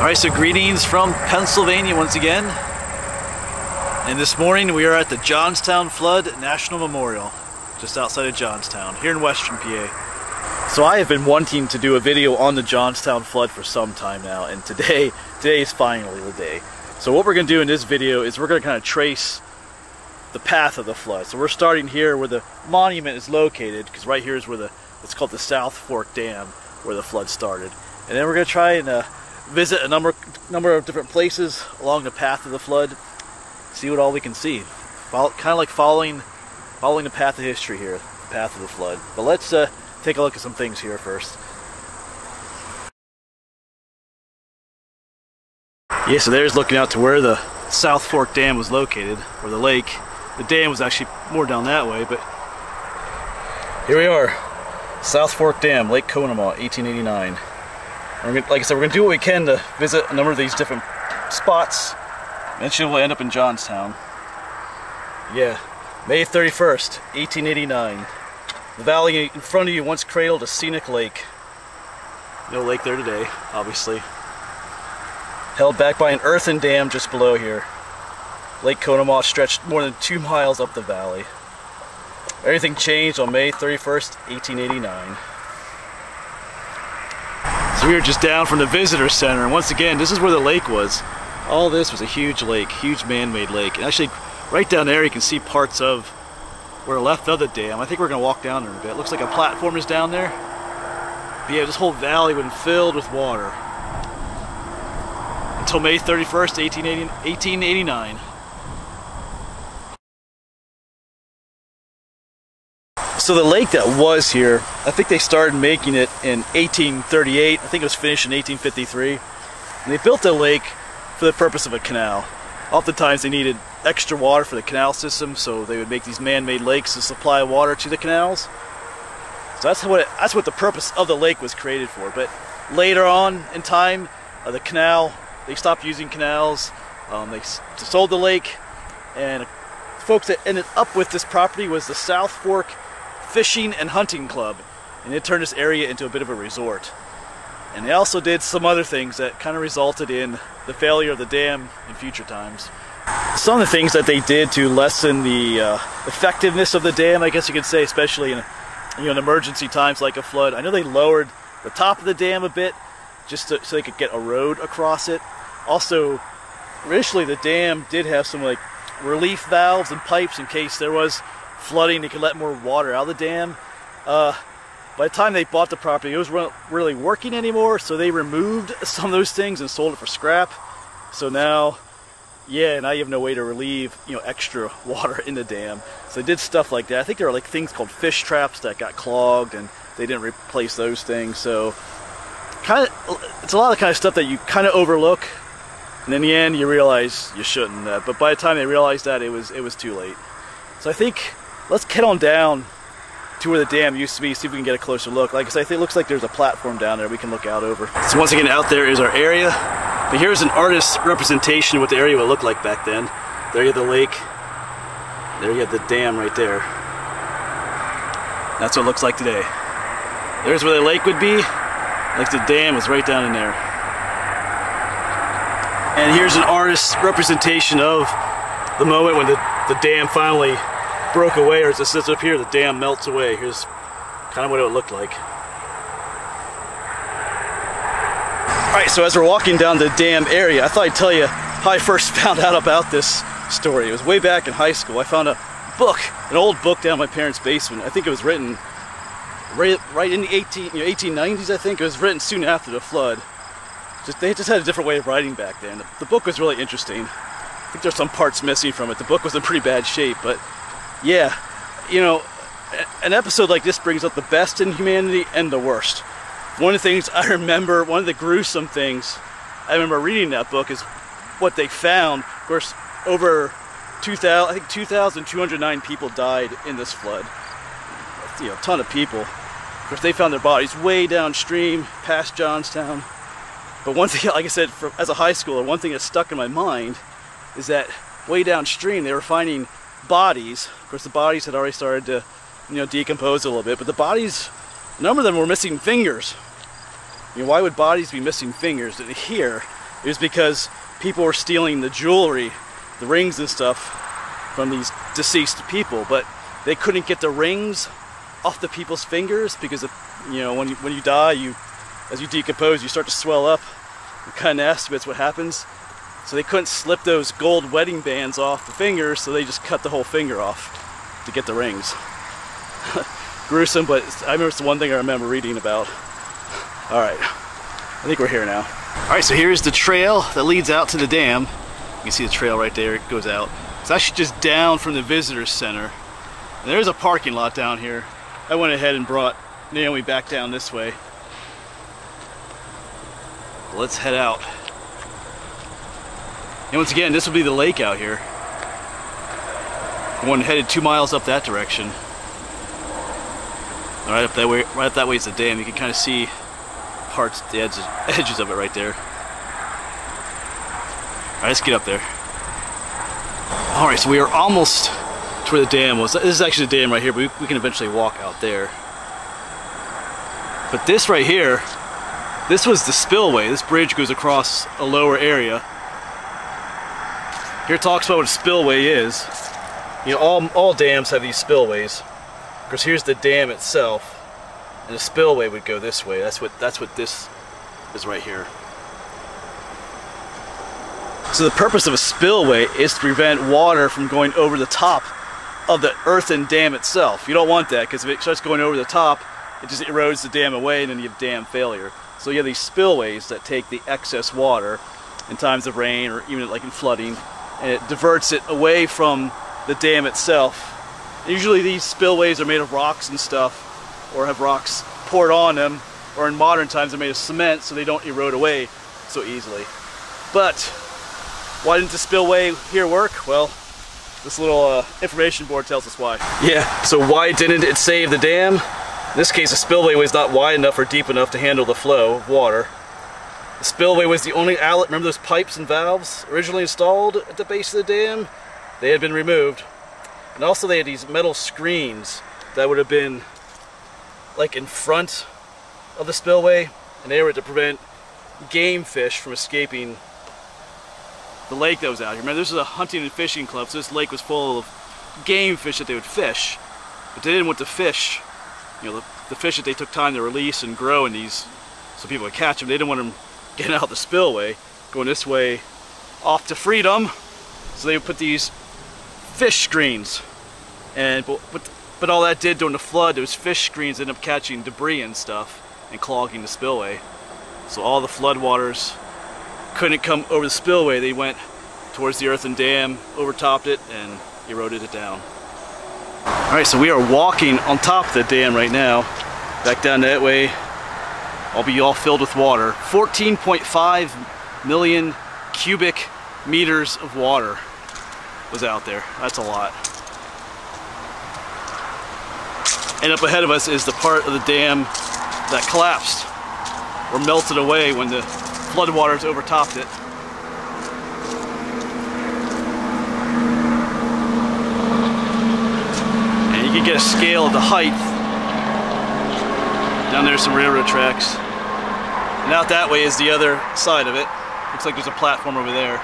Alright, so greetings from Pennsylvania once again. And this morning we are at the Johnstown Flood National Memorial, just outside of Johnstown, here in western PA. So I have been wanting to do a video on the Johnstown flood for some time now, and today is finally the day. So what we're going to do in this video is we're going to kind of trace the path of the flood. So we're starting here where the monument is located, because right here is where it's called the South Fork Dam, where the flood started. And then we're going to try and visit a number of different places along the path of the flood, see what all we can see. Kind of like following the path of history here, the path of the flood. But let's take a look at some things here first. Yeah, so there's looking out to where the South Fork Dam was located, or the lake. The dam was actually more down that way, but here we are. South Fork Dam, Lake Konamaw, 1889. Like I said, we're going to do what we can to visit a number of these different spots. Eventually we'll end up in Johnstown. Yeah, May 31st, 1889. The valley in front of you once cradled a scenic lake. No lake there today, obviously. Held back by an earthen dam just below here. Lake Konamaw stretched more than 2 miles up the valley. Everything changed on May 31st, 1889. So we were just down from the visitor center, and once again, this is where the lake was. All this was a huge lake, huge man-made lake. And actually, right down there you can see parts of where left of the dam. I think we're going to walk down there in a bit. It looks like a platform is down there. But yeah, this whole valley was filled with water. Until May 31st, 1889. So the lake that was here, I think they started making it in 1838. I think it was finished in 1853. And they built the lake for the purpose of a canal. Oftentimes they needed extra water for the canal system, so they would make these man-made lakes to supply water to the canals. So that's what the purpose of the lake was created for. But later on in time, the canal, they stopped using canals. They sold the lake, and folks that ended up with this property was the South Fork Fishing and Hunting Club, and it turned this area into a bit of a resort. And they also did some other things that kind of resulted in the failure of the dam in future times. Some of the things that they did to lessen the effectiveness of the dam, I guess you could say, especially in in emergency times like a flood. I know they lowered the top of the dam a bit just so they could get a road across it. Also, originally the dam did have some like relief valves and pipes in case there was flooding. They could let more water out of the dam. By the time they bought the property, it wasn't really working anymore, so they removed some of those things and sold it for scrap. So now, yeah, now you have no way to relieve, extra water in the dam. So they did stuff like that. I think there were like things called fish traps that got clogged, and they didn't replace those things. So it's a lot of the kind of stuff that you kind of overlook, and in the end you realize you shouldn't. But by the time they realized that, it was too late. So I think let's head on down to where the dam used to be, see if we can get a closer look. Like I said, I think it looks like there's a platform down there we can look out over. So once again, out there is our area. But here's an artist's representation of what the area would look like back then. There you have the lake. There you have the dam right there. That's what it looks like today. There's where the lake would be. Like the dam was right down in there. And here's an artist's representation of the moment when the dam finally broke away, or as it says up here, the dam melts away. Here's kind of what it would look like. Alright, so as we're walking down the dam area, I thought I'd tell you how I first found out about this story. It was way back in high school. I found a book, an old book down in my parents' basement. I think it was written right in the 1890s, I think. It was written soon after the flood. They just had a different way of writing back then. The book was really interesting. I think there's some parts missing from it. The book was in pretty bad shape, but yeah, an episode like this brings up the best in humanity and the worst. One of the things I remember, one of the gruesome things I remember reading in that book is what they found. Of course, over 2,209 people died in this flood. A ton of people. Of course, they found their bodies way downstream, past Johnstown. But one thing, like I said, as a high schooler, one thing that stuck in my mind is that way downstream they were finding bodies. Of course, the bodies had already started to, decompose a little bit, but the bodies, a number of them were missing fingers. Why would bodies be missing fingers? And here, It was because people were stealing the jewelry, the rings and stuff from these deceased people, but they couldn't get the rings off the people's fingers because, you know, when you die, as you decompose, you start to swell up. It's kind of nasty, but it's what happens. So they couldn't slip those gold wedding bands off the fingers, so they just cut the whole finger off to get the rings. Gruesome, but I remember it's the one thing I remember reading about. All right, I think we're here now. All right, so here's the trail that leads out to the dam. You can see the trail right there, it goes out. It's actually just down from the visitor center. And there's a parking lot down here. I went ahead and brought Naomi back down this way. Let's head out. And once again, this will be the lake out here. One headed 2 miles up that direction. Right up that way is the dam. You can kind of see parts, the edges of it right there. Alright, let's get up there. Alright, so we are almost to where the dam was. This is actually the dam right here, but we can eventually walk out there. But this right here, this was the spillway. This bridge goes across a lower area. Here it talks about what a spillway is. You know, all dams have these spillways. Of course, here's the dam itself, and the spillway would go this way. That's what this is right here. So the purpose of a spillway is to prevent water from going over the top of the earthen dam itself. You don't want that, because if it starts going over the top, it just erodes the dam away, and then you have dam failure. So you have these spillways that take the excess water in times of rain, or even like in flooding, and it diverts it away from the dam itself. Usually these spillways are made of rocks and stuff, or have rocks poured on them, or in modern times they're made of cement so they don't erode away so easily. But why didn't the spillway here work? Well, this little information board tells us why. Yeah, so why didn't it save the dam? In this case, the spillway was not wide enough or deep enough to handle the flow of water. The spillway was the only outlet. Remember those pipes and valves originally installed at the base of the dam? They had been removed. And also they had these metal screens that would have been like in front of the spillway, and they were to prevent game fish from escaping the lake that was out here. Remember, this was a hunting and fishing club, so this lake was full of game fish that they would fish. But they didn't want the fish, you know, the fish that they took time to release and grow in these so people would catch them. They didn't want them getting out the spillway, going this way off to freedom. So they would put these fish screens, and but all that did during the flood, those fish screens ended up catching debris and stuff and clogging the spillway. So all the flood waters couldn't come over the spillway. They went towards the earthen dam, overtopped it, and eroded it down. Alright, so we are walking on top of the dam right now. Back down that way, I'll be all filled with water. 14.5 million cubic meters of water was out there. That's a lot. And up ahead of us is the part of the dam that collapsed or melted away when the floodwaters overtopped it. And you can get a scale of the height. Down there's some railroad tracks. And out that way is the other side of it. Looks like there's a platform over there.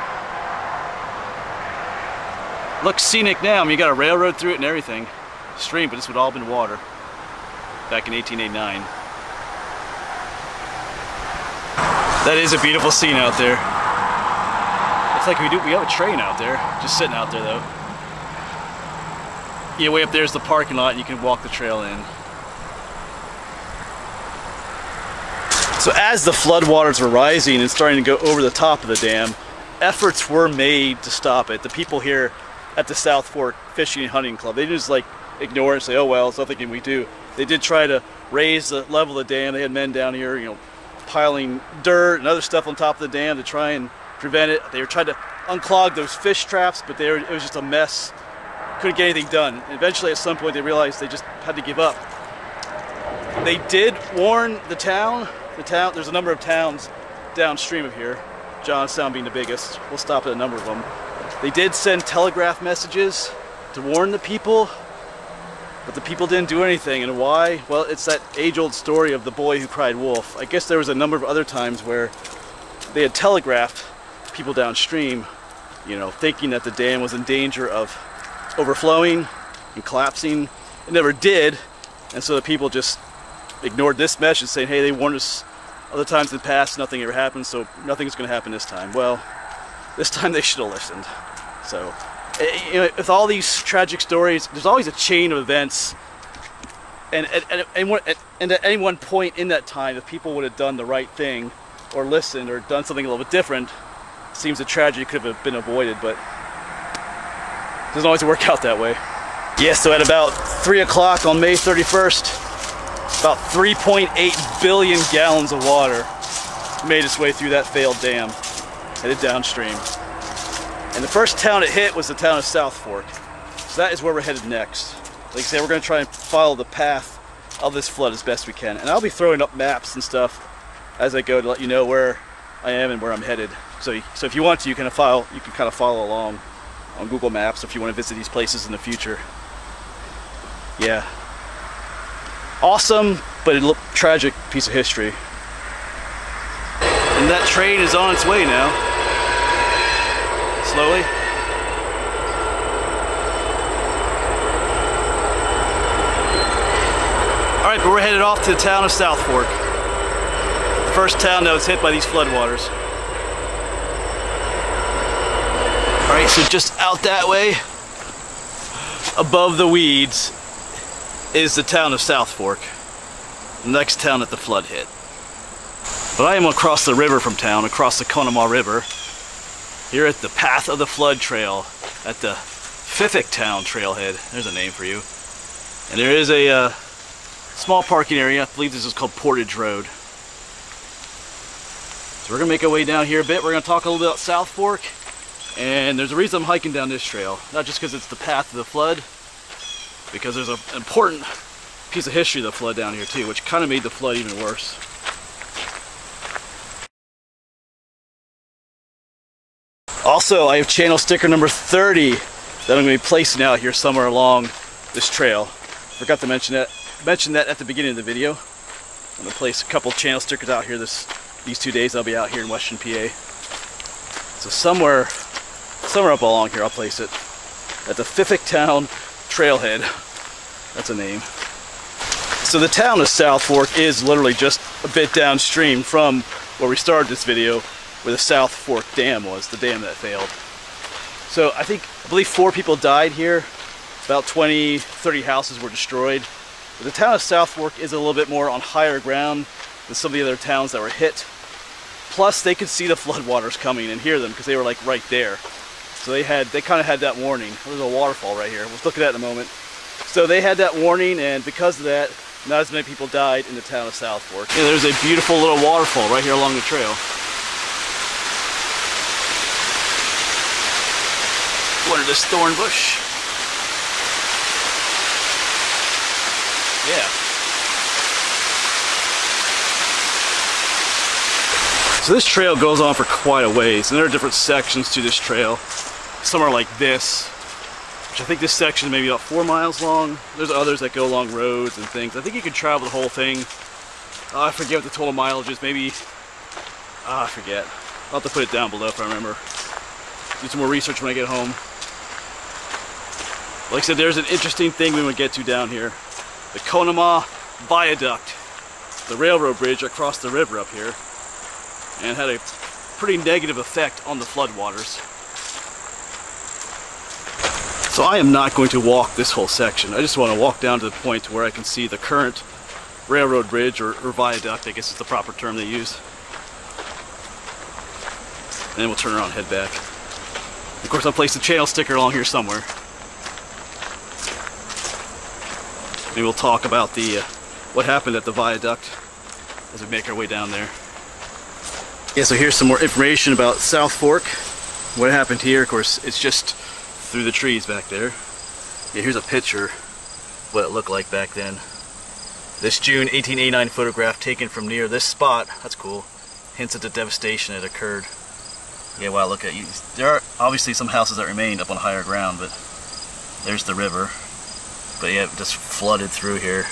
Looks scenic now. I mean, you got a railroad through it and everything. Stream, but this would all have been water back in 1889. That is a beautiful scene out there. It's like we have a train out there, just sitting out there though. Yeah, way up there's the parking lot, and you can walk the trail in. So as the floodwaters were rising and starting to go over the top of the dam, efforts were made to stop it. The people here at the South Fork Fishing and Hunting Club, they didn't just like ignore it and say, oh well, it's nothing we do. They did try to raise the level of the dam. They had men down here, you know, piling dirt and other stuff on top of the dam to try and prevent it. They were trying to unclog those fish traps, but it was just a mess. Couldn't get anything done. And eventually at some point they realized they just had to give up. They did warn the town. There's a number of towns downstream of here, Johnstown being the biggest. We'll stop at a number of them. They did send telegraph messages to warn the people, but the people didn't do anything. And why? Well, it's that age-old story of the boy who cried wolf. I guess there was a number of other times where they had telegraphed people downstream, you know, thinking that the dam was in danger of overflowing and collapsing. It never did, and so the people just ignored this message, saying, hey, they warned us other times in the past, nothing ever happened, so nothing's going to happen this time. Well, this time they should have listened. So, you know, with all these tragic stories, there's always a chain of events, and at any one point in that time, if people would have done the right thing, or listened, or done something a little bit different, it seems a tragedy could have been avoided, but it doesn't always work out that way. Yeah, so at about 3 o'clock on May 31st, about 3.8 billion gallons of water made its way through that failed dam, headed downstream. And the first town it hit was the town of South Fork. So that is where we're headed next. Like I said, we're going to try and follow the path of this flood as best we can. And I'll be throwing up maps and stuff as I go to let you know where I am and where I'm headed. So if you want to, you can kind of follow along on Google Maps if you want to visit these places in the future. Yeah. Awesome, but a tragic piece of history. And that train is on its way now. Slowly. Alright, but we're headed off to the town of South Fork. The first town that was hit by these floodwaters. Alright, so just out that way, above the weeds, is the town of South Fork, the next town that the flood hit. But I am across the river from town, across the Konamaw River, here at the Path of the Flood Trail, at the Town Trailhead. There's a name for you. And there is a small parking area. I believe this is called Portage Road. So we're gonna make our way down here a bit. We're gonna talk a little bit about South Fork, and there's a reason I'm hiking down this trail. Not just because it's the path of the flood, because there's an important piece of history of the flood down here too, which kind of made the flood even worse. Also, I have channel sticker number 30 that I'm going to be placing out here somewhere along this trail. Forgot to mention that at the beginning of the video. I'm going to place a couple channel stickers out here these 2 days. I'll be out here in Western PA. So somewhere up along here I'll place it at the Town Trailhead. That's a name. So the town of South Fork is literally just a bit downstream from where we started this video, where the South Fork Dam was, the dam that failed. So I believe 4 people died here. About 20-30 houses were destroyed. But the town of South Fork is a little bit more on higher ground than some of the other towns that were hit. Plus they could see the floodwaters coming and hear them because they were like right there. So they kind of had that warning. There's a waterfall right here. We'll look at that in a moment. So they had that warning, and because of that, not as many people died in the town of South Fork. Yeah, there's a beautiful little waterfall right here along the trail. Under this thorn bush. Yeah. So this trail goes on for quite a ways, and there are different sections to this trail. Some are like this, which I think this section is maybe about 4 miles long. There's others that go along roads and things. I think you can travel the whole thing. I forget what the total mileage is. Maybe, I forget. I'll have to put it down below if I remember. Do some more research when I get home. Like I said, there's an interesting thing we want to get to down here. The Konamaw Viaduct, the railroad bridge across the river up here, and had a pretty negative effect on the floodwaters. So I am not going to walk this whole section. I just want to walk down to the point where I can see the current railroad bridge, or viaduct, I guess is the proper term they use. And then we'll turn around and head back. Of course, I'll place the channel sticker along here somewhere. Maybe we'll talk about what happened at the viaduct as we make our way down there. Yeah, so here's some more information about South Fork. What happened here, of course, it's just through the trees back there. Yeah, here's a picture of what it looked like back then. This June 1889 photograph taken from near this spot. That's cool. Hints at the devastation that occurred. Yeah, wow, look at you. There are obviously some houses that remained up on higher ground, but there's the river. But yeah, it just flooded through here.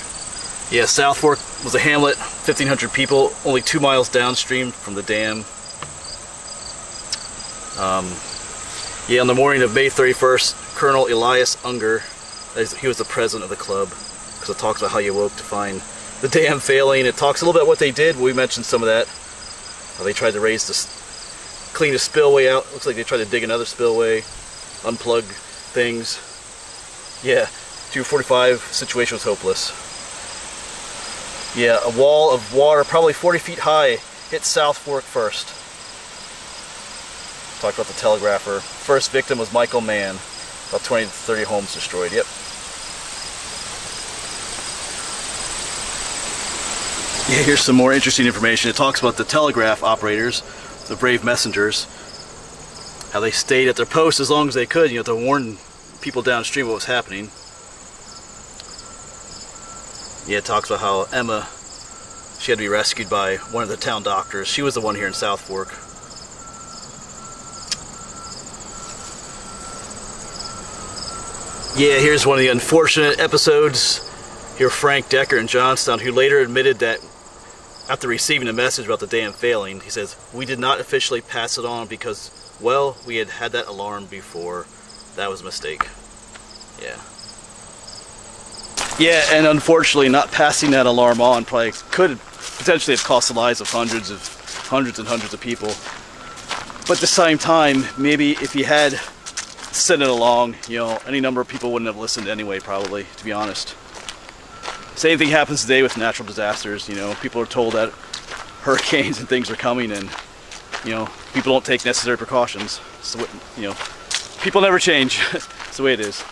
Yeah, South Fork was a hamlet, 1,500 people, only 2 miles downstream from the dam. Yeah, on the morning of May 31st, Colonel Elias Unger, he was the president of the club, because it talks about how you awoke to find the dam failing. It talks a little bit about what they did. We mentioned some of that. How they tried to clean the spillway out. Looks like they tried to dig another spillway, unplug things. Yeah, 245 situation was hopeless. Yeah, a wall of water, probably 40 feet high, hit South Fork first. Talked about the telegrapher. First victim was Michael Mann. About 20 to 30 homes destroyed. Yep. Yeah, here's some more interesting information. It talks about the telegraph operators, the brave messengers, how they stayed at their posts as long as they could, you know, to warn people downstream what was happening. Yeah, it talks about how Emma, she had to be rescued by one of the town doctors. She was the one here in South Fork. Yeah, here's one of the unfortunate episodes. Here, Frank Decker in Johnstown, who later admitted that after receiving a message about the dam failing, he says, "We did not officially pass it on because, well, we had had that alarm before. That was a mistake." Yeah. Yeah, and unfortunately, not passing that alarm on probably could potentially have cost the lives of hundreds and hundreds of people. But at the same time, maybe if you had sent it along, you know, any number of people wouldn't have listened anyway, probably, to be honest. Same thing happens today with natural disasters. You know, people are told that hurricanes and things are coming, and, you know, people don't take necessary precautions. So, you know, people never change. It's the way it is.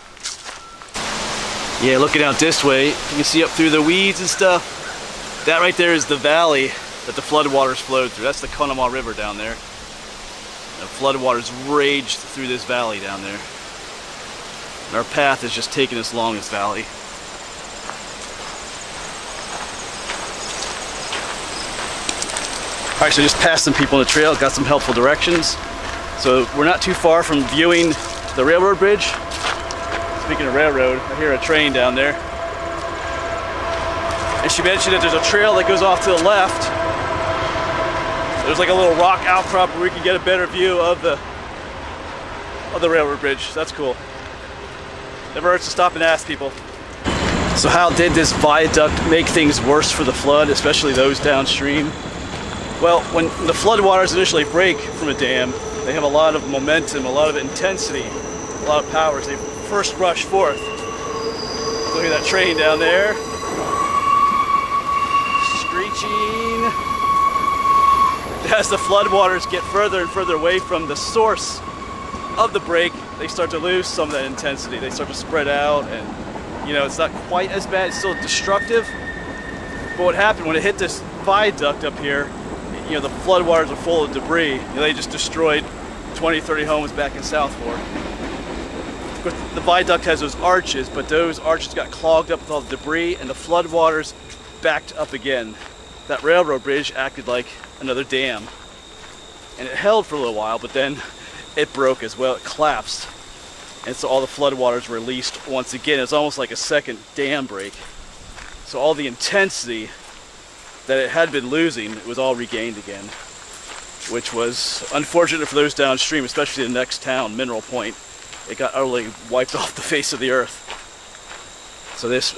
Yeah, looking out this way, you can see up through the weeds and stuff. That right there is the valley that the floodwaters flowed through. That's the Konamaw River down there. The floodwaters raged through this valley down there. And our path is just taking us along this valley. Alright, so just passed some people on the trail, got some helpful directions. So we're not too far from viewing the railroad bridge. Speaking of railroad, I hear a train down there. And she mentioned that there's a trail that goes off to the left. There's like a little rock outcrop where we can get a better view of the railroad bridge. That's cool. Never hurts to stop and ask people. So how did this viaduct make things worse for the flood, especially those downstream? Well, when the floodwaters initially break from a dam, they have a lot of momentum, a lot of intensity, a lot of power as they first rush forth. Look at that train down there. Screeching. As the floodwaters get further and further away from the source of the break, they start to lose some of that intensity. They start to spread out, and, you know, it's not quite as bad. It's still destructive. But what happened when it hit this viaduct up here, you know, the floodwaters are full of debris. You know, they just destroyed 20, 30 homes back in South Fork. Of course, the viaduct has those arches, but those arches got clogged up with all the debris, and the floodwaters backed up again. That railroad bridge acted like another dam. And it held for a little while, but then it broke as well. It collapsed. And so all the floodwaters were released once again. It's almost like a second dam break. So all the intensity that it had been losing, it was all regained again, which was unfortunate for those downstream, especially the next town, Mineral Point. It got utterly wiped off the face of the earth. So this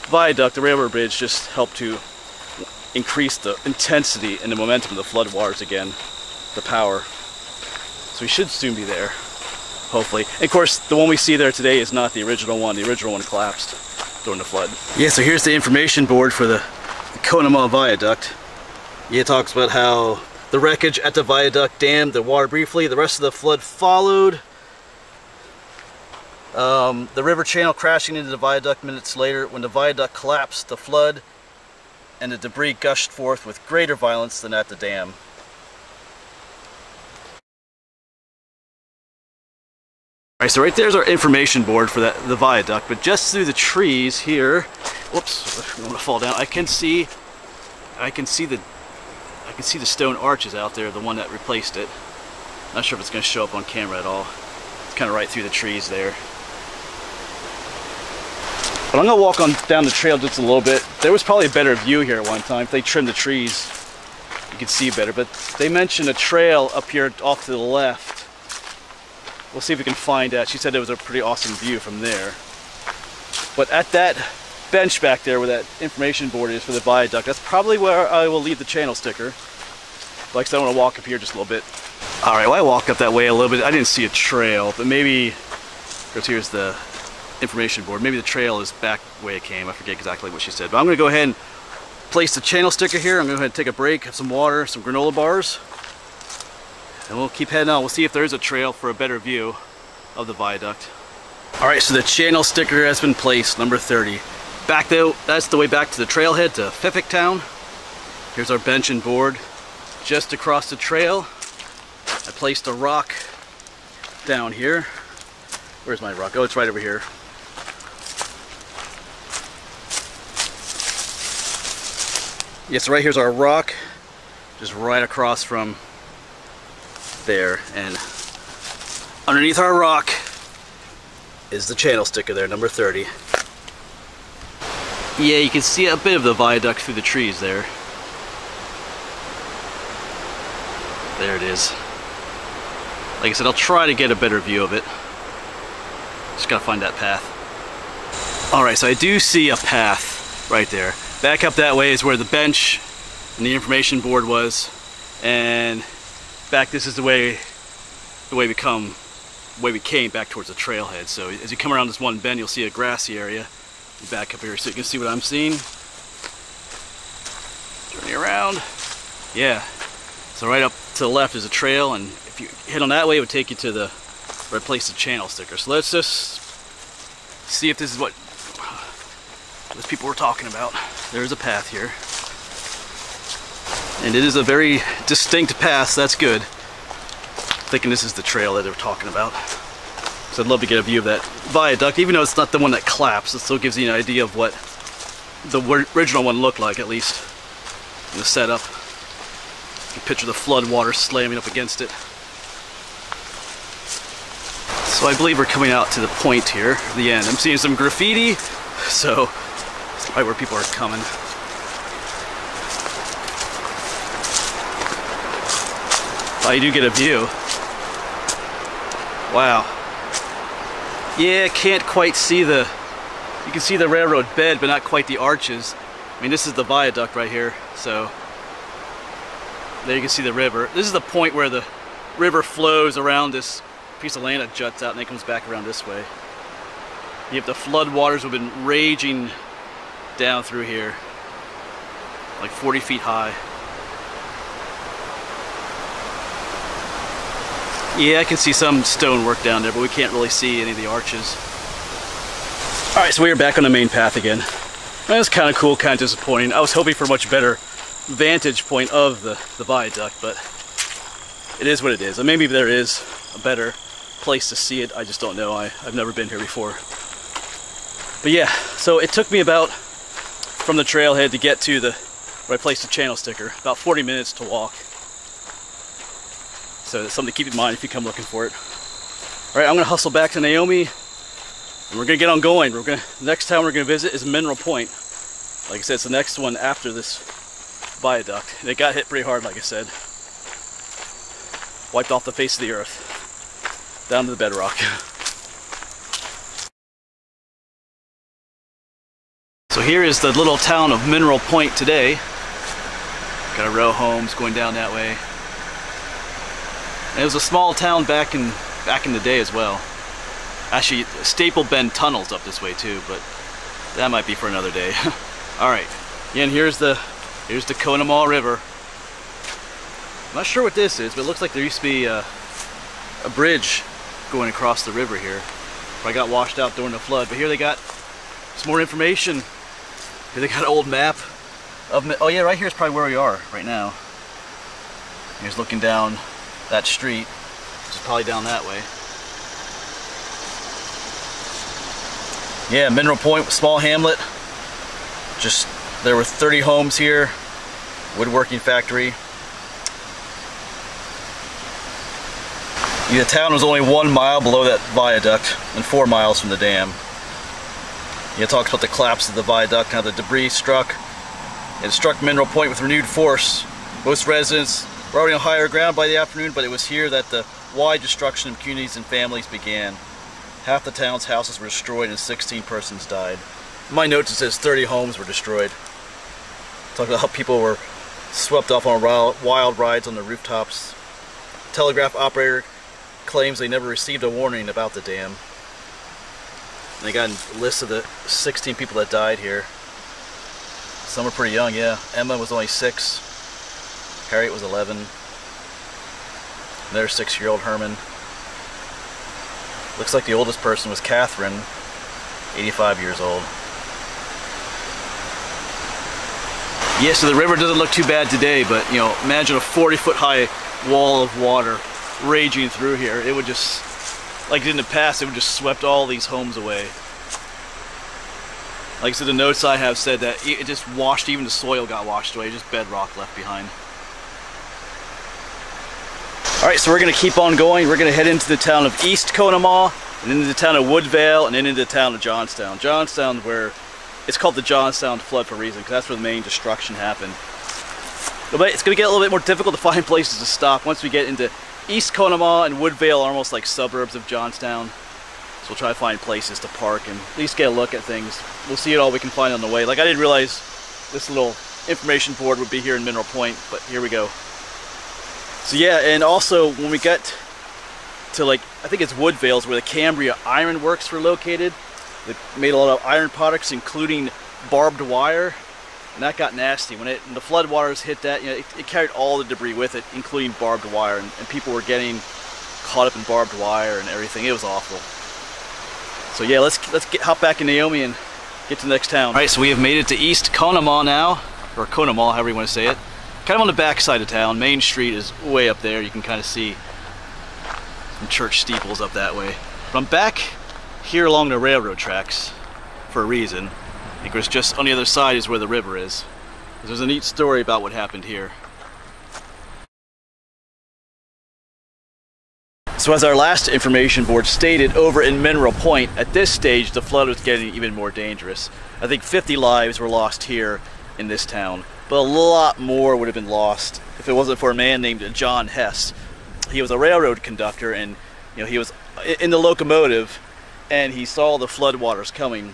viaduct, the railroad bridge, just helped to increase the intensity and the momentum of the floodwaters again, the power. So we should soon be there, hopefully. And of course, the one we see there today is not the original one. The original one collapsed during the flood. Yeah, so here's the information board for the Konamaw Viaduct. Yeah, it talks about how the wreckage at the viaduct dammed the water briefly. The rest of the flood followed. The river channel crashing into the viaduct minutes later. When the viaduct collapsed, the flood and the debris gushed forth with greater violence than at the dam. Alright, so right there's our information board for the viaduct, but just through the trees here, whoops, I don't want to fall down. I can see the stone arches out there, the one that replaced it. Not sure if it's going to show up on camera at all. It's kind of right through the trees there. But I'm going to walk on down the trail just a little bit. There was probably a better view here at one time. If they trimmed the trees, you could see better. But they mentioned a trail up here off to the left We'll see if we can find that. She said there was a pretty awesome view from there. But at that bench back there where that information board is for the viaduct, that's probably where I will leave the channel sticker. Like I said, I want to walk up here just a little bit. Alright, well I walked up that way a little bit. I didn't see a trail, but maybe, because here's the information board, maybe the trail is back the way it came. I forget exactly what she said. But I'm going to go ahead and place the channel sticker here. I'm going to go ahead and take a break, have some water, some granola bars, and we'll keep heading on. We'll see if there's a trail for a better view of the viaduct. Alright, so the channel sticker has been placed, number 30. Back though, that's the way back to the trailhead to Town. Here's our bench and board. Just across the trail, I placed a rock down here. Where's my rock? Oh, it's right over here. Yeah, so right here's our rock, just right across from there. And underneath our rock is the channel sticker there, number 30. Yeah, you can see a bit of the viaduct through the trees there. There it is. Like I said, I'll try to get a better view of it. Just gotta find that path. Alright, so I do see a path right there. Back up that way is where the bench and the information board was. And back, this is the way we came back towards the trailhead. So as you come around this one bend, you'll see a grassy area. Back up here so you can see what I'm seeing. Turning around. Yeah. So right up to the left is a trail, and if you hit on that way, it would take you to the where I placed the channel sticker. So let's just see if this is what those people were talking about. There's a path here. And it is a very distinct path, so that's good. I'm thinking this is the trail that they were talking about. So I'd love to get a view of that viaduct, even though it's not the one that collapsed. It still gives you an idea of what the original one looked like, at least in the setup. You can picture the flood water slamming up against it. So I believe we're coming out to the point here, the end. I'm seeing some graffiti, so that's probably where people are coming. Oh, you do get a view. Wow. Yeah, can't quite see the... You can see the railroad bed, but not quite the arches. I mean, this is the viaduct right here, so... There you can see the river. This is the point where the river flows around this piece of land that juts out and then comes back around this way. You have the flood waters have been raging down through here, like 40 feet high. Yeah, I can see some stonework down there, but we can't really see any of the arches. Alright, so we are back on the main path again. That was kind of cool, kind of disappointing. I was hoping for a much better vantage point of the viaduct, but it is what it is. And maybe there is a better place to see it. I just don't know. I've never been here before. But yeah, so it took me about, from the trailhead to get to where I placed the channel sticker, about 40 minutes to walk. So it's something to keep in mind if you come looking for it. Alright, I'm going to hustle back to Naomi, and we're going to get on going. The next town we're going to visit is Mineral Point. Like I said, it's the next one after this viaduct. And it got hit pretty hard, like I said. Wiped off the face of the earth. Down to the bedrock. So here is the little town of Mineral Point today. Got a row of homes going down that way. And it was a small town back in the day as well. Actually, Staple Bend tunnels up this way too, but that might be for another day. All right, and here's the Konamaw River. I'm not sure what this is, but it looks like there used to be a bridge going across the river here. Probably got washed out during the flood. But here they got some more information. Here they got an old map of. Oh yeah, right here is probably where we are right now. Here's looking down that street, which is probably down that way. Yeah, Mineral Point, small hamlet. Just, there were 30 homes here. Woodworking factory. The town was only 1 mile below that viaduct and 4 miles from the dam. It talks about the collapse of the viaduct, how the debris struck. It struck Mineral Point with renewed force. Most residents were already on higher ground by the afternoon, but it was here that the wide destruction of communities and families began. Half the town's houses were destroyed and 16 persons died. In my notes it says 30 homes were destroyed. Talk about how people were swept off on wild rides on the rooftops. Telegraph operator claims they never received a warning about the dam. And they got a list of the 16 people that died here. Some were pretty young, yeah. Emma was only 6. Harriet was 11. And there's 6-year-old Herman. Looks like the oldest person was Catherine, 85 years old. Yeah, so the river doesn't look too bad today, but you know, imagine a 40-foot high wall of water raging through here. It would just, like it did in the past, it would just swept all these homes away. Like I said, the notes I have said that it just washed, even the soil got washed away, just bedrock left behind. Alright, so we're going to keep on going. We're going to head into the town of East Konamaw, and into the town of Woodvale, and then into the town of Johnstown. Johnstown, where it's called the Johnstown flood for a reason, because that's where the main destruction happened. But it's going to get a little bit more difficult to find places to stop once we get into East Konamaw, and Woodvale are almost like suburbs of Johnstown. So we'll try to find places to park and at least get a look at things. We'll see all we can find on the way. Like, I didn't realize this little information board would be here in Mineral Point, but here we go. So yeah, and also when we get to, like, I think it's Woodvale's where the Cambria Iron Works were located. They made a lot of iron products, including barbed wire, and that got nasty. When the floodwaters hit that, you know, it carried all the debris with it, including barbed wire, and people were getting caught up in barbed wire and everything. It was awful. So yeah, let's hop back in Naomi and get to the next town. All right, so we have made it to East Konamaw now, or Konamaw, however you want to say it. Kind of on the back side of town. Main Street is way up there. You can kind of see some church steeples up that way. But I'm back here along the railroad tracks for a reason. Because just on the other side is where the river is. There's a neat story about what happened here. So as our last information board stated, over in Mineral Point, at this stage the flood was getting even more dangerous. I think 50 lives were lost here in this town, but a lot more would have been lost if it wasn't for a man named John Hess. He was a railroad conductor, and you know, he was in the locomotive and he saw the floodwaters coming.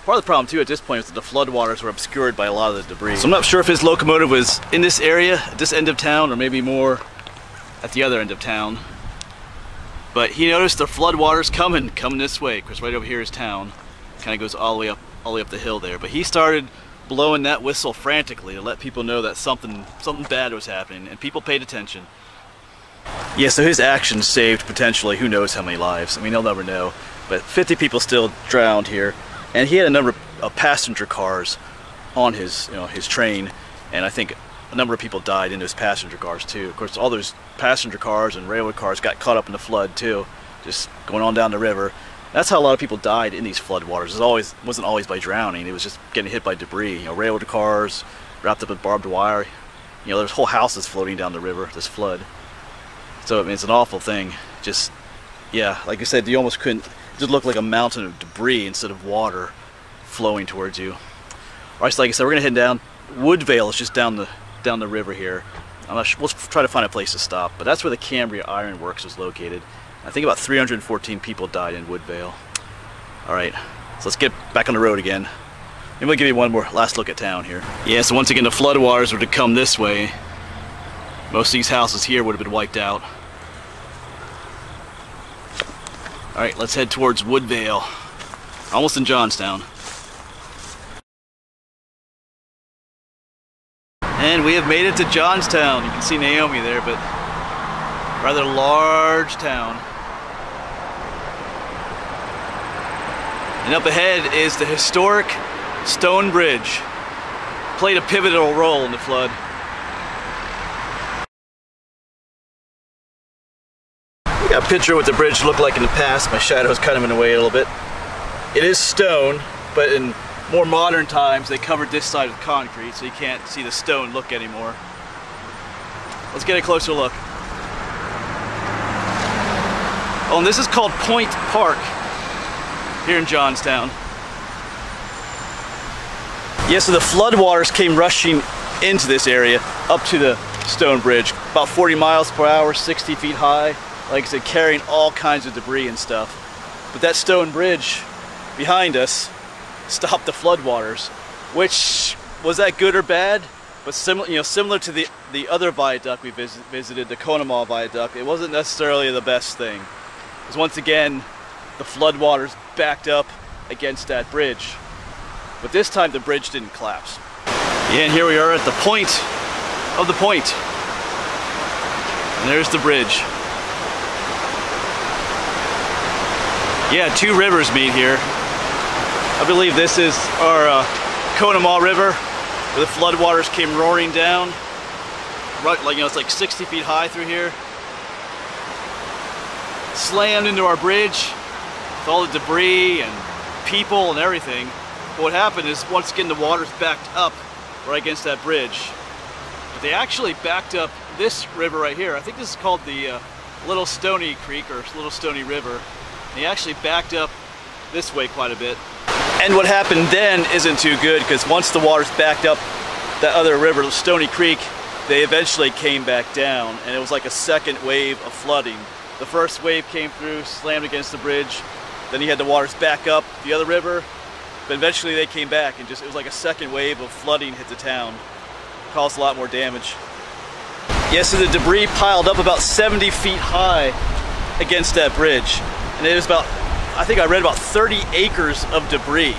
Part of the problem too at this point is that the floodwaters were obscured by a lot of the debris. So I'm not sure if his locomotive was in this area, at this end of town, or maybe more at the other end of town. But he noticed the floodwaters coming this way, because right over here is town. Kind of goes all the way up the hill there. But he started blowing that whistle frantically to let people know that something bad was happening, and people paid attention. Yeah, so his actions saved potentially who knows how many lives. I mean, they'll never know. But 50 people still drowned here. And he had a number of passenger cars on his train, and I think a number of people died in those passenger cars too. Of course, all those passenger cars and railroad cars got caught up in the flood too, just going on down the river. That's how a lot of people died in these floodwaters. It wasn't always by drowning. It was just getting hit by debris. You know, railroad cars wrapped up in barbed wire. You know, there's whole houses floating down the river. This flood. So I mean, it's an awful thing. Just, yeah, like I said, you almost couldn't. It just looked like a mountain of debris instead of water flowing towards you. All right, so like I said, we're gonna head down. Woodvale is just down the river here. I'm not sure. We'll try to find a place to stop, but that's where the Cambria Iron Works was located. I think about 314 people died in Woodvale. All right, so let's get back on the road again. Maybe we'll give you one more last look at town here. Yeah, so once again, the floodwaters were to come this way. Most of these houses here would have been wiped out. All right, let's head towards Woodvale. Almost in Johnstown. And we have made it to Johnstown. You can see Naomi there, but rather large town. And up ahead is the historic stone bridge. Played a pivotal role in the flood. We got a picture of what the bridge looked like in the past. My shadow's kind of in the way a little bit. It is stone, but in more modern times they covered this side with concrete, so you can't see the stone look anymore. Let's get a closer look. Oh, and this is called Point Park here in Johnstown. Yeah, so the floodwaters came rushing into this area up to the stone bridge. About 40 miles per hour, 60 feet high. like I said, carrying all kinds of debris and stuff. But that stone bridge behind us stopped the floodwaters, which was that good or bad? But similar to the other viaduct we visited, the Konamaw Viaduct, it wasn't necessarily the best thing. Because once again, the floodwaters backed up against that bridge. But this time the bridge didn't collapse. Yeah, and here we are at the point of the point. And there's the bridge. Yeah, two rivers meet here. I believe this is our Konamaw River, where the floodwaters came roaring down. Right, like, it's like 60 feet high through here. Slammed into our bridge with all the debris and people and everything. But what happened is, once again, the water's backed up right against that bridge. But they actually backed up this river right here. I think this is called the Little Stony Creek or Little Stony River. And they actually backed up this way quite a bit. And what happened then isn't too good, because once the water's backed up that other river, Stony Creek, they eventually came back down, and it was like a second wave of flooding. The first wave came through, slammed against the bridge, then you had the waters back up the other river, but eventually they came back, and it was like a second wave of flooding hit the town. Caused a lot more damage. Yeah, so the debris piled up about 70 feet high against that bridge, and it was about, I think I read, about 30 acres of debris,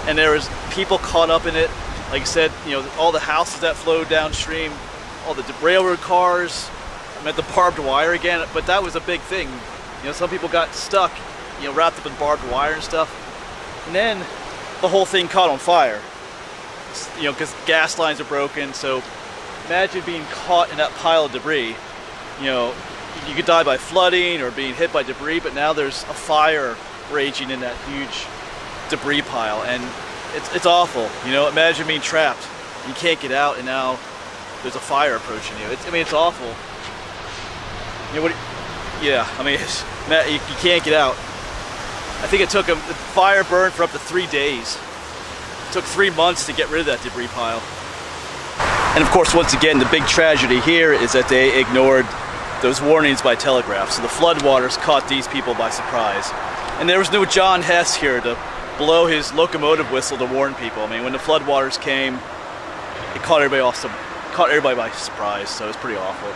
and there was people caught up in it. Like I said, all the houses that flowed downstream, all the railroad cars, I meant the barbed wire again, but that was a big thing. Some people got stuck, wrapped up in barbed wire and stuff, and then the whole thing caught on fire. Because gas lines are broken, so imagine being caught in that pile of debris. You could die by flooding or being hit by debris, but now there's a fire raging in that huge debris pile, and it's awful. Imagine being trapped. You can't get out, and now there's a fire approaching you. It's awful. You can't get out. I think the fire burned for up to 3 days. It took 3 months to get rid of that debris pile. And of course, once again, the big tragedy here is that they ignored those warnings by telegraph. So the floodwaters caught these people by surprise. And there was no John Hess here to blow his locomotive whistle to warn people. When the floodwaters came, it caught everybody by surprise, so it was pretty awful.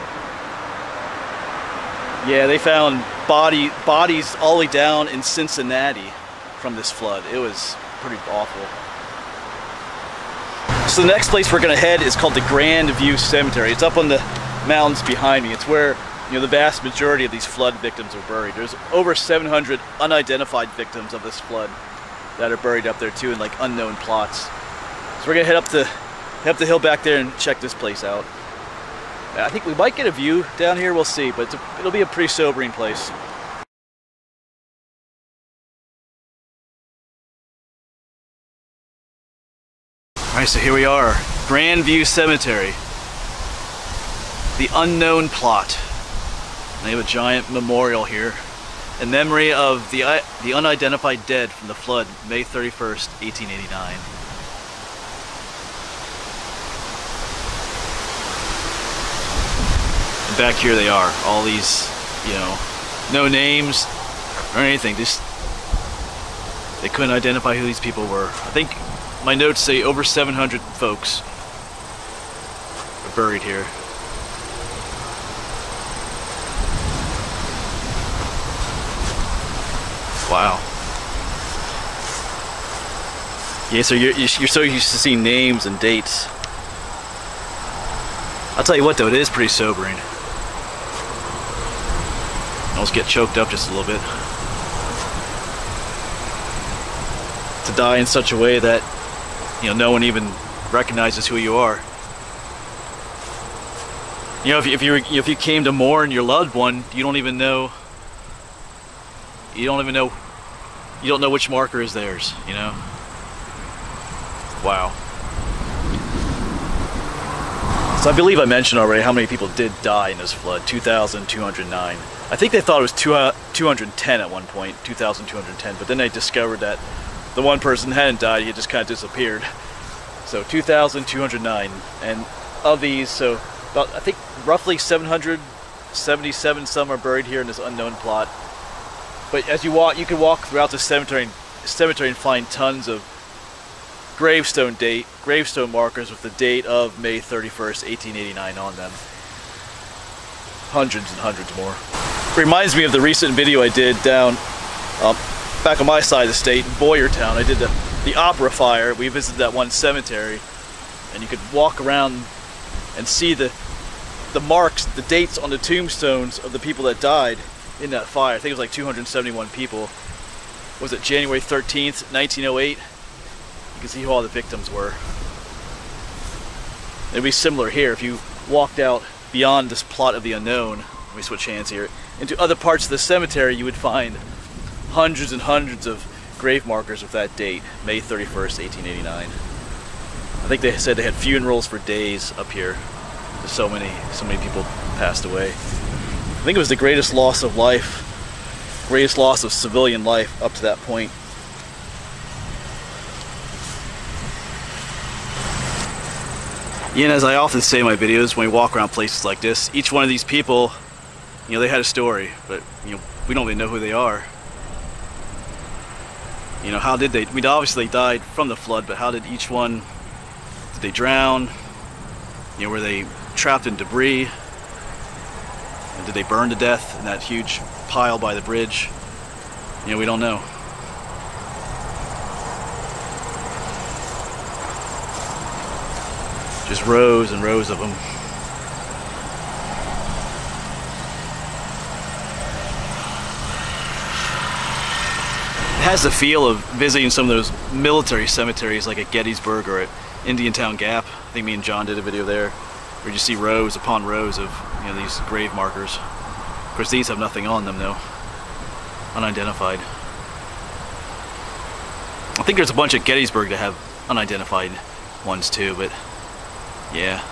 Yeah, they found bodies all the way down in Cincinnati from this flood. It was pretty awful. So the next place we're going to head is called the Grand View Cemetery. It's up on the mountains behind me. It's where the vast majority of these flood victims are buried. There's over 700 unidentified victims of this flood that are buried up there too, in like unknown plots. So we're going to head up the hill back there and check this place out. I think we might get a view down here, we'll see, but it'll be a pretty sobering place. Alright, so here we are, Grand View Cemetery. The unknown plot. And they have a giant memorial here in memory of the unidentified dead from the flood, May 31st, 1889. And back here they are, all these, no names or anything, just they couldn't identify who these people were. I think my notes say over 700 folks are buried here. Wow. Yeah, so you're so used to seeing names and dates. I'll tell you what though, it is pretty sobering. I almost get choked up just a little bit. To die in such a way that, no one even recognizes who you are. If you came to mourn your loved one, you don't know which marker is theirs, Wow. So I believe I mentioned already how many people did die in this flood, 2,209. I think they thought it was 210 at one point, 2,210, but then they discovered that the one person hadn't died, he just kind of disappeared. So 2,209, and of these, so about, I think roughly 700 77 some are buried here in this unknown plot. But as you walk, you can walk throughout the cemetery and find tons of gravestone markers with the date of May 31st, 1889 on them. Hundreds and hundreds more. Reminds me of the recent video I did down back on my side of the state in Boyertown. I did the opera fire. We visited that one cemetery, and you could walk around and see the marks, the dates on the tombstones of the people that died in that fire. I think it was like 271 people. Was it January 13th, 1908? You can see who all the victims were. It'd be similar here if you walked out beyond this plot of the unknown. Let me switch hands here. Into other parts of the cemetery, you would find hundreds and hundreds of grave markers with that date, May 31st, 1889. I think they said they had funerals for days up here. So many people passed away. I think it was the greatest loss of life, greatest loss of civilian life up to that point. And as I often say in my videos, when we walk around places like this, each one of these people, you know, they had a story, but you know, we don't really know who they are. You know, how did they? I mean, obviously they died from the flood, but how did each one? Did they drown? You know, were they trapped in debris? And did they burn to death in that huge pile by the bridge? You know, we don't know. Just rows and rows of them. It has the feel of visiting some of those military cemeteries like at Gettysburg or at Indiantown Gap. I think me and John did a video there where you see rows upon rows of, you know, these grave markers. Of course, these have nothing on them though. Unidentified. I think there's a bunch at Gettysburg that have unidentified ones too, but yeah.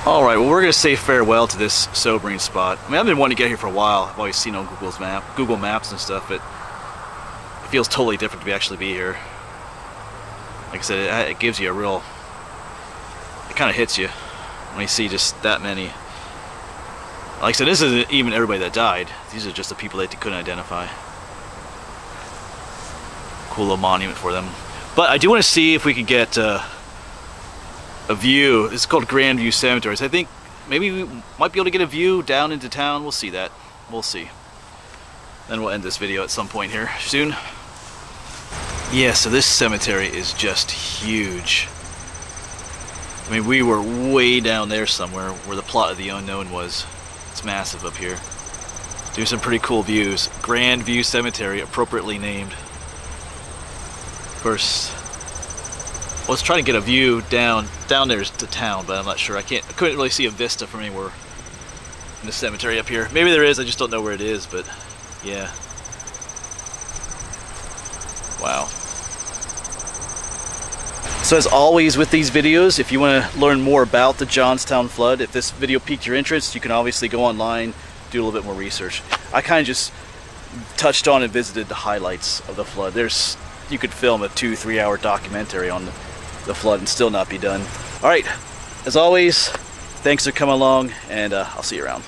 Alright, well, we're going to say farewell to this sobering spot. I mean, I've been wanting to get here for a while. I've always seen on Google Maps and stuff, but it feels totally different to actually be here. Like I said, it gives you a real... It kind of hits you when you see just that many. Like I said, this isn't even everybody that died. These are just the people that they couldn't identify. Cool little monument for them. But I do want to see if we can get a view. It's called Grand View Cemeteries. I think maybe we might be able to get a view down into town. We'll see that. We'll see. Then we'll end this video at some point here soon. Yeah, so this cemetery is just huge. I mean, we were way down there somewhere where the plot of the unknown was. It's massive up here. Do some pretty cool views. Grand View Cemetery, appropriately named. Of course, I was trying to get a view down there to town, but I'm not sure. I couldn't really see a vista from anywhere in the cemetery up here. Maybe there is, I just don't know where it is, but yeah. Wow. So as always with these videos, if you want to learn more about the Johnstown flood, if this video piqued your interest, you can obviously go online, do a little bit more research. I kind of just touched on and visited the highlights of the flood. You could film a 2-3 hour documentary on the flood and still not be done. Alright, as always, thanks for coming along, and I'll see you around.